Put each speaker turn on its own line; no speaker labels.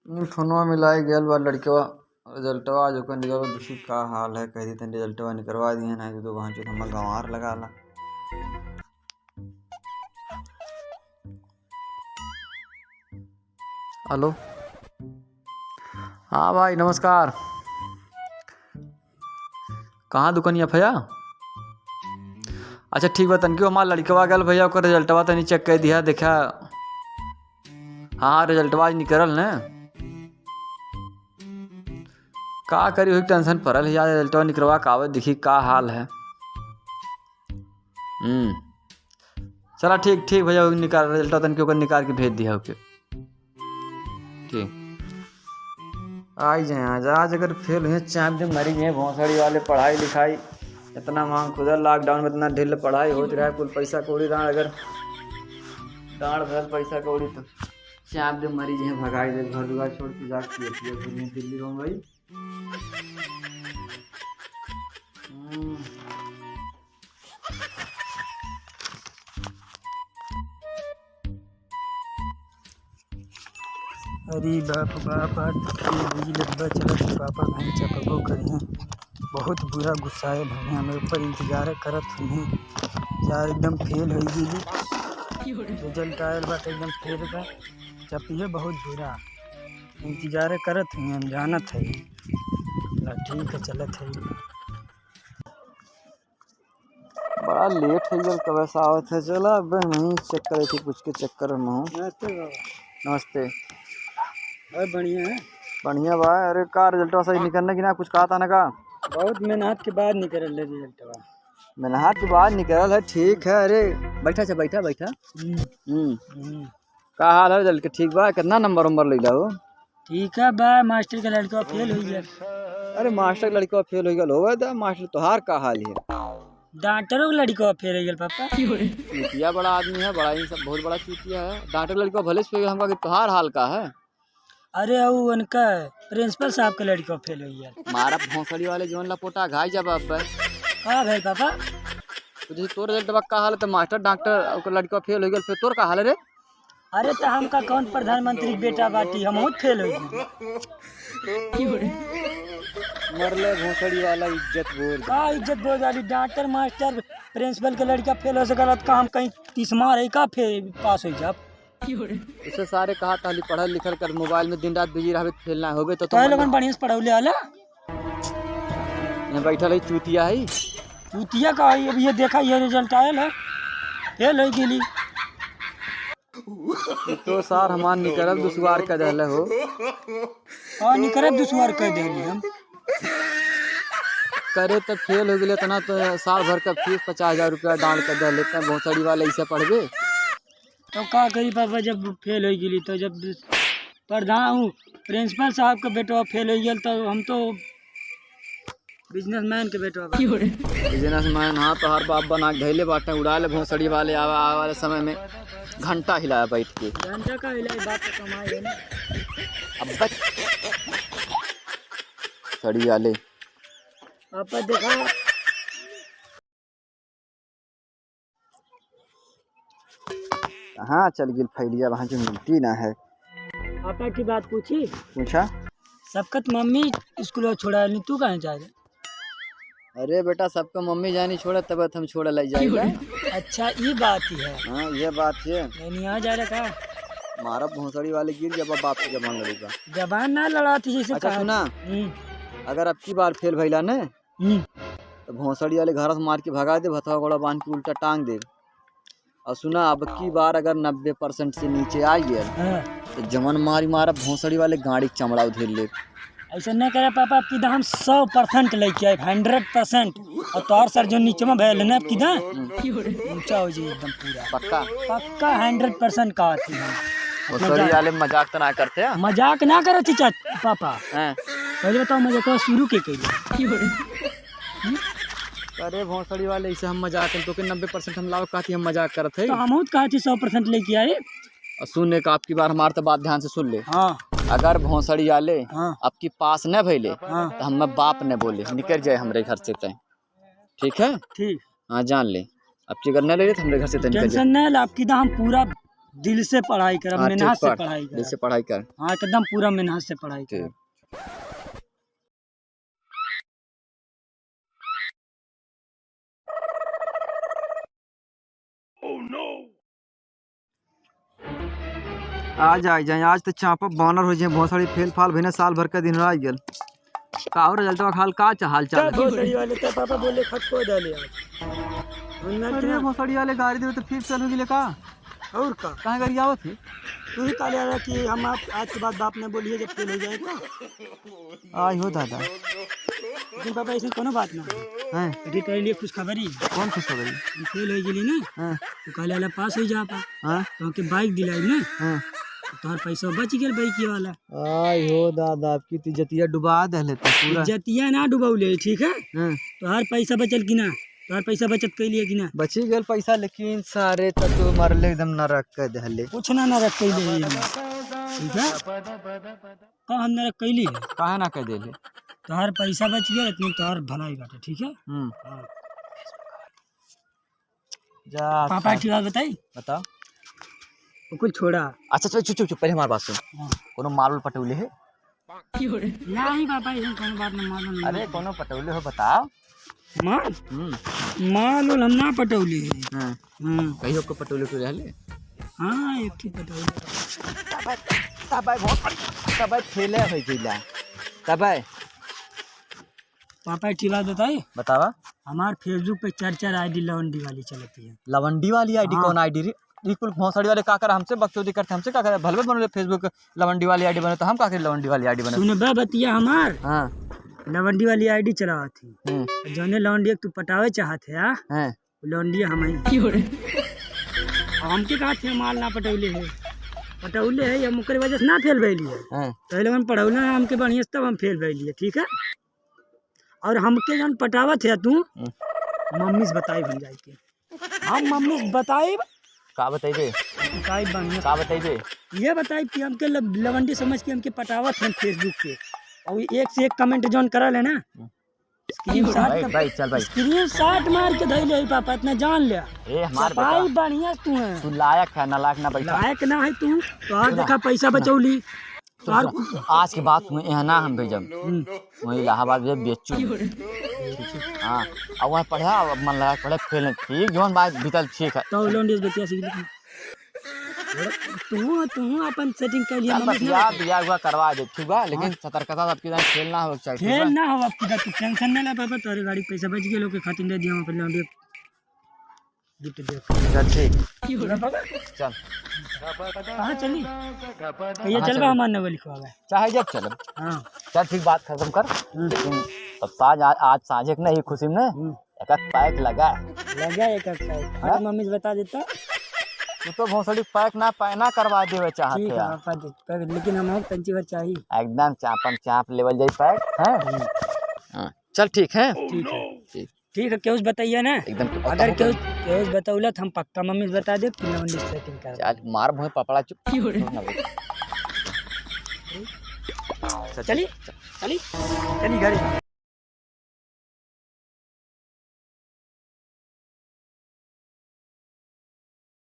फोनवा मिलाई गयल बा लड़कवा रिजल्टवा आज ओकर निकल देखी का हाल है। कह दी तनी रिजल्टवा निकलवा दिए नहीं तो वहाँ जो हमार गंवार लगाला। हेलो, हाँ भाई नमस्कार। कहाँ दुकानिया भैया? अच्छा ठीक बा, तनकी हमार लड़कवा गल भैया ओकर रिजल्टवा तनी चेक कर दिया देखा। हाँ रिजल्टवा आज निकलल ने, का करी हुई टेंशन पड़ल है यार। रिजल्टवा निकलवा कावत दिखी का हाल है। चला ठीक ठीक भैया निकाल रिजल्टवा तनकी ओकर निकाल के भेज दिया ओके। ठीक आई जाए आज अगर फेल हुए चाप दिन मरी गए भोंसड़ी वाले। पढ़ाई लिखाई इतना मांग खुदा लॉकडाउन में इतना ढिल पढ़ाई होती रहा। कुल पैसा कौड़ी दाण अगर दाण भर पैसा कौड़ी तो चाप दिन मरी गए भगाई दे घर दुआर छोड़ के जाके दिल्ली बम्बई।
अरे बाप बाप आज लब्बा चलत पापा भाई चपको करी बहुत बुरा गुस्सा है भाई हमें ऊपर इंतजार करत हुई यार। एकदम फेल हो गई रिजल्ट आयल बात एकदम फेल बा चपिए बहुत बुरा इंतजार करत हुई हम जानत है। ठीक है चलत है।
बड़ा लेट हो गया कब ऐसा आवत है। चला अब नहीं चेक करे थी कुछ के चक्कर में हूँ।
नमस्ते बाबा।
नमस्ते।
और बढ़िया है।
बढ़िया बा। अरे का रिजल्ट सही निकलने की ना कुछ कहा था ना का?
बहुत मेहनत के बाद निकल रिजल्ट।
मेहनत के बाद निकल है ठीक है। अरे बैठा छ बैठा बैठा। का हाल है रिजल्ट के? ठीक बा। कितना नंबर वंबर ले ला हो?
ठीक है बा मास्टर का लड़का फेल हो गया।
अरे मास्टर का लड़का फेल हो गया होगा था मास्टर तोहार का हाल है?
डॉक्टरों का लड़का फेल हो गया पापा।
चूतिया बड़ा आदमी है, बड़ा ही सब बहुत बड़ा चूतिया है। डॉक्टर लड़का भले से हमका कि तोहार हाल का है।
अरे वो उनका प्रिंसिपल साहब का लड़का फेल हो गया।
मारा भोंसड़ी वाले जोन लपोटा घाई जब अब
का भेल पापा?
तो जैसे तोर रिजल्ट का हाल है तो मास्टर डॉक्टर ओकर लड़का फेल हो गया फिर तोर का हाल है रे?
अरे तो हमका कौन प्रधानमंत्री बेटा बाटी हम फेल हो गए।
मरले भोंसड़ी वाला इज्जत बोल
का इज्जत बोल वाली डॉक्टर मास्टर प्रिंसिपल के लड़का फेल हो सकल का हम कहीं तीसमा रही का फेल पास हो जाब।
उसे सारे कहा था पढ़ल लिखल कर मोबाइल में दिन रात बिजी रहबे फेल ना होबे तो
लोगन बढ़िया से पढ़ौले आला।
यहाँ बैठल है चूतिया है।
चूतिया का है अब ये देखा ये रिजल्ट आयल है फेल हो गेली।
तो सार हमार निकलल दुश्वार कर दहले हो।
हाँ निकलल दुश्वार कर देली हम
करे तो फेल हो गए इतना तो साल भर का फीस 50,000 रुपया डाल कर दे लेते हैं। भोंसड़ी वाले ऐसे पढ़बे
तो का करी पापा जब फेल हो गई तो जब प्रधान प्रिंसिपल साहब का बेटा फेल हो गया तो हम तो बिजनेसमैन के बेटा
बिजनेसमैन। हाँ तो हर बाप बना धैले बाटे उड़ा ले भोंसड़ी वाले आवे वाले समय में घंटा हिलाया बैठ के।
घंटा का हिलाई बात तो कमाई है ना।
अब सड़ी वाले
पापा देखा
हाँ चल गिल फैलिया वहाँ जो मिलती ना है।
पापा की बात पूछी
पूछा
सबकत मम्मी स्कूल छोड़ा नहीं तू कहाँ जा रहे?
अरे बेटा सबका मम्मी जानी छोड़ा तब हम छोड़ा ले जाएगा।
अच्छा ये बात ही है।
हाँ ये बात है।
नहीं यहाँ जा रहा था
मारा भोंसड़ी वाले गिर जब बाप से जबान लड़ेगा।
जबान ना लड़ा थी जैसे।
अच्छा सुना अगर अब की बार फेल भैला ने तो भोंसड़ी वाले घर से मार के भगा दे भथवा गोड़ा बांध के उल्टा टांग दे। और सुना अब की बार अगर 90% से नीचे आ गया तो जमन मारी मारा भोंसड़ी वाले गाड़ी चमड़ा उधेर ले।
ऐसा नहीं करे पापा अब की हम 100% लेके आए 100%। और तोर सर जो नीचे में भैल ना की ऊंचा हो जाए एकदम पूरा
पक्का
पक्का 100% का थी हम।
भोंसड़ी वाले मजाक तो ना करते हैं?
मजाक ना करे थी पापा। पहले बताओ मजाक शुरू के कहिए।
अरे भोंसड़ी वाले इसे हम मजाक तो के 90% हम लाओ कहती हम मजाक करते
तो हम कहा थी 100% लेके आए।
और सुनने का आपकी बार हमारे तो बात ध्यान से सुन ले।
हाँ
अगर भोंसड़ी वाले
हाँ
आपके पास न भैले
हाँ
तो हम बाप ने बोले निकल जाए हमरे घर से तय। ठीक है?
ठीक।
हाँ जान ले अब की अगर न ले तो हमरे घर से तय निकल जाए।
टेंशन नहीं आपकी हम पूरा दिल से पढ़ाई कर,
हाँ, ठीक,
मेहनत से
पढ़।
पढ़ाई
दिल
कर।
से पढ़ाई कर।
हाँ एकदम पूरा मेहनत से पढ़ाई कर।
ठीक। आज आ जाए, आज तो चापा बानर हो जाए, बहुत सारी फेल फाल भइना, साल भर का दिन रह गेल। का और रिजल्ट हाल का हाल चाल है?
भोसड़ी वाले तो पापा बोले खत को डाले आज।
अरे भोसड़ी वाले गाड़ी दे तो फिर चल गेले का?
और का
कहाँ गाड़ी आवत थी?
तू ही काले रहा कि हम आप आज के बाद बाप ने बोलिए जब फेल हो जाएगा।
आई हो दादा।
लेकिन पापा ऐसे कोनो बात ना
हैं?
अभी तेरे लिए कुछ खबरी
कौन खुश हो गई?
फेल हो गेली ना
हैं?
तो काले वाला पास हो जा पा
हैं?
तो के बाइक दिलाई ना
हैं?
तोहर पैसा बच गेल बाइक वाला।
आई हो दादा, आपकी तिजतिया डुबा दहले तो पूरा।
जतिया ना डुबौले ठीक है।
हैं?
तोहर पैसा बचल कि ना? तोहर पैसा बचत कैलिए कि ना?
बची गेल पैसा, लेकिन सारे तक तो मरले एकदम नरक कर दहले।
कुछ ना रख कैले ठीक है। का हम ना रख कैली है
काहे ना कह देले?
तोहर पैसा बच गया इतनी तोहर भलाई बाटे ठीक है। हाँ।
जा
पापा की बात बताई
बताओ।
वो कुछ छोड़ा।
अच्छा चल चुप चुप, पहले हमारी बात सुन।
हाँ।
कोनो माल पटौले है?
नहीं पापा ऐसा कोनो बात ना मालूम।
अरे कोनो पटौले हो बताओ।
माल माल हम ना पटौली है।
हाँ।
हाँ
कहियो को पटौले को रहले।
हाँ एक ठीक पटौली।
तबाय बहुत तबाय फेले हो गइला। तबाय
पापा एक बात बताई।
बतावा।
हमार फेसबुक पे 4 आईडी लवंडी वाली चलती है।
लवंडी वाली आईडी?
हाँ।
कौन आईडी रे? बिल्कुल भौसड़ी वाले का कर हमसे बकचोदी करते, हमसे का करे भलवे बनले फेसबुक लवंडी वाली आईडी बने तो हम का करे लवंडी वाली आईडी बने?
सुन बे बतिया हमार
हां
लवंडी वाली आईडी चलावा थी। जौने लवंडी तू पटावे चाहत है
हैं
लवंडी हम ही हमके कहा थे माल ना पटौले है। पटौले है हम ओकरे वजह से ना फेल भइली है।
हैं
पहले हम पढ़ौले हमके बढ़िया से तब हम फेल भइली है ठीक है। और हमके जौन पटावत है तू मम्मी से बताई बन जाए के। हम मम्मी से बताई
का बताइबे?
बताई बढ़िया
का बताइबे?
ये बताई कि हमके लवंडी समझ के हमके पटावत है फेसबुक पे। और एक से एक कमेंट जौन करल है ना
भाई चल भाई
स्क्रीनशॉट मार के धइले है पापा इतना जान ले।
ए हमार
भाई
बेटा
बढ़िया तू है।
तू लायक है ना, लायक ना बैठा।
लायक ना है तू तो आज देखा पैसा बचौली।
आज के बाद में यहाँ ना हम भेजम, वही इलाहाबाद भेज बेचू। हाँ अब वहाँ पढ़ा मन लगा पढ़े फेल ठीक जौन बात बीतल ठीक है।
तो लौंडी से बतिया सीख तू अपन सेटिंग कर लिया।
चल बस यार बिया हुआ करवा दे ठीक बा, लेकिन सतर्कता सबके साथ खेल ना हो चाहिए।
खेल ना हो अब तू टेंशन ना ले पापा। तोरे गाड़ी पैसा बच गेलो के खातिर दे दिया हम अपन लौंडी गिफ्ट दे।
चल ठीक चल।
कहां चली ये चलबा हमार नगो लिखवावे
चाहे जब चल।
हां
चल ठीक बात खत्म कर। लेकिन अब साज आज साझे के नहीं खुशी में एक पैक लगा
एक अरे मम्मी से बता देता।
तू तो भोसड़ी पैक ना करवा देवे चाहते
ठीक है
हैं।
पापा लेकिन हम पंची भर चाहिए
एकदम चापम चाप लेवल जाई पैक है। हाँ चल ठीक है। ठीक
ठीक है क्यों बताइए ना
एकदम।
अगर क्यों बतौलत हम पक्का मम्मी से बता दे फिर लवंडी सेटिंग कर।
चल मार भोए पपड़ा चुप।
चली चली चली गाड़ी।